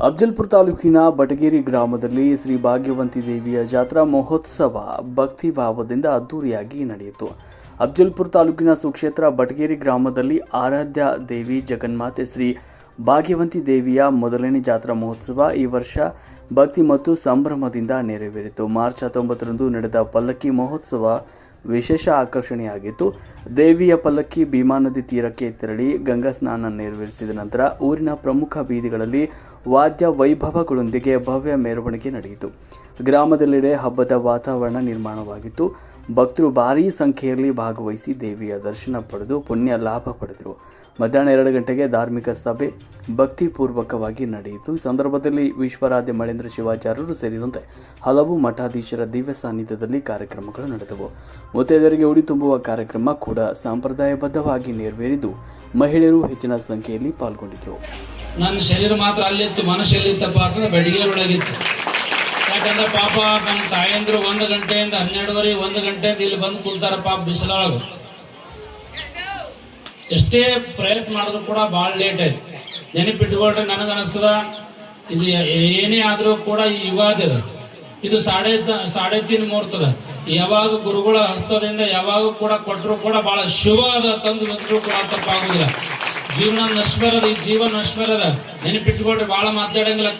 ಅಫ್ಜಲ್ಪುರ ತಾಲೂಕಿನ ಬಟಗೇರಿ ಗ್ರಾಮದಲ್ಲಿ ಶ್ರೀ ಭಾಗ್ಯವಂತಿ ದೇವಿಯ ಜಾತ್ರಾ ಮಹೋತ್ಸವ ಭಕ್ತಿ ಭಾವದಿಂದ ಅದ್ದೂರಿಯಾಗಿ ನಡೆಯಿತು. ಅಫ್ಜಲ್ಪುರ ತಾಲೂಕಿನ ಸುಕ್ಷೇತ್ರ ಬಟಗೇರಿ ಗ್ರಾಮದಲ್ಲಿ ಆರಾಧ್ಯ ದೇವಿ ಜಗನ್ಮಾತೆ ಶ್ರೀ ಭಾಗ್ಯವಂತಿ ದೇವಿಯ ಮೊದಲನೇ ಜಾತ್ರಾ ಮಹೋತ್ಸವ ಈ ವರ್ಷ ಭಕ್ತಿ ಮತ್ತು ಸಂಭ್ರಮದಿಂದ ನೆರವೇರಿತು. ಮಾರ್ಚ್ 19ರಂದು ನಡೆದ ಪಲ್ಲಕ್ಕಿ ಮಹೋತ್ಸವ ವಿಶೇಷ ಆಕರ್ಷಣೆಯಾಗಿತ್ತು. ದೇವಿಯ ಪಲ್ಲಕ್ಕಿ ಭೀಮಾ ನದಿ ತೀರಕ್ಕೆ ತೆರಳಿ ಗಂಗಾ ಸ್ನಾನ ನೆರವೇರಿಸಿದ ನಂತರ ಊರಿನ ಪ್ರಮುಖ ಬೀದಿಗಳಲ್ಲಿ ವಾದ್ಯ ವೈಭವಗಳೊಂದಿಗೆ ಭವ್ಯ ಮೆರವಣಿಗೆ ನಡೆಯಿತು. ಗ್ರಾಮದೆಲ್ಲೆಡೆ ಹಬ್ಬದ ವಾತಾವರಣ ನಿರ್ಮಾಣವಾಗಿತ್ತು. ಭಕ್ತರು ಭಾರೀ ಸಂಖ್ಯೆಯಲ್ಲಿ ಭಾಗವಹಿಸಿ ದೇವಿಯ ದರ್ಶನ ಪಡೆದು ಪುಣ್ಯ ಲಾಭ ಪಡೆದರು. ಮಧ್ಯಾಹ್ನ 2 ಗಂಟೆಗೆ ಧಾರ್ಮಿಕ ಸಭೆ ಭಕ್ತಿಪೂರ್ವಕವಾಗಿ ನಡೆಯಿತು. ಈ ಸಂದರ್ಭದಲ್ಲಿ ವಿಶ್ವರಾಧ್ಯ ಮಳೇಂದ್ರ ಶಿವಾಚಾರ್ಯರು ಸೇರಿದಂತೆ ಹಲವು ಮಠಾಧೀಶರ ದಿವ್ಯ ಸಾನ್ನಿಧ್ಯದಲ್ಲಿ ಕಾರ್ಯಕ್ರಮಗಳು ನಡೆದವು. ಮುತ್ತೈದೆಯರಿಗೆ ಉಡಿ ತುಂಬುವ ಕಾರ್ಯಕ್ರಮ ಕೂಡ ಸಂಪ್ರದಾಯಬದ್ಧವಾಗಿ ನೆರವೇರಿದ್ದು ಮಹಿಳೆಯರು ಹೆಚ್ಚಿನ ಸಂಖ್ಯೆಯಲ್ಲಿ ಪಾಲ್ಗೊಂಡಿದ್ದರು. ನನ್ನ ಶರೀರ ಮಾತ್ರ ಅಲ್ಲಿತ್ತು, ಮನಸ್ಸು ಎಲ್ಲಿತ್ತಪ್ಪ ಅಂತಂದ್ರೆ ಬೆಳಗ್ಗೆ ಒಳಗಿತ್ತು. ಯಾಕಂದ್ರೆ ಪಾಪ ನಮ್ಮ ತಾಯಂದ್ರು 1 ಗಂಟೆಯಿಂದ 12ವರೆ 1 ಗಂಟೆಯಿಂದ ಇಲ್ಲಿ ಬಂದು ಕುಂತಾರ ಪಾಪ ಬಿಸಿಲೊಳಗೆ. ಎಷ್ಟೇ ಪ್ರಯತ್ನ ಮಾಡಿದ್ರು ಕೂಡ ಭಾಳ ಲೇಟ್ ಆಯ್ತು. ನೆನಪಿಟ್ಕೊಳ್ರಿ, ನನಗನ್ನಿಸ್ತದ ಇದು ಏನೇ ಆದರೂ ಕೂಡ ಈ ಯುಗಾದಿ ಅದ, ಇದು ಸಾಡೆ 3 ಮುಹೂರ್ತದ. ಯಾವಾಗ ಗುರುಗಳ ಹಸ್ತದಿಂದ ಯಾವಾಗ ಕೂಡ ಕೊಟ್ಟರು ಕೂಡ ಬಹಳ ಶುಭ ಅದ, ತಂದು ಬಂದರೂ ಕೂಡ ತಪ್ಪಾಗುದಿಲ್ಲ. ಜೀವನ ನಶ್ವರದ, ಈ ಜೀವನ ನಶ್ವರದ. ನೆನಪಿಟ್ಕೊಳ್ರಿ, ಭಾಳ ಮಾತಾಡಂಗಿಲ್ಲ.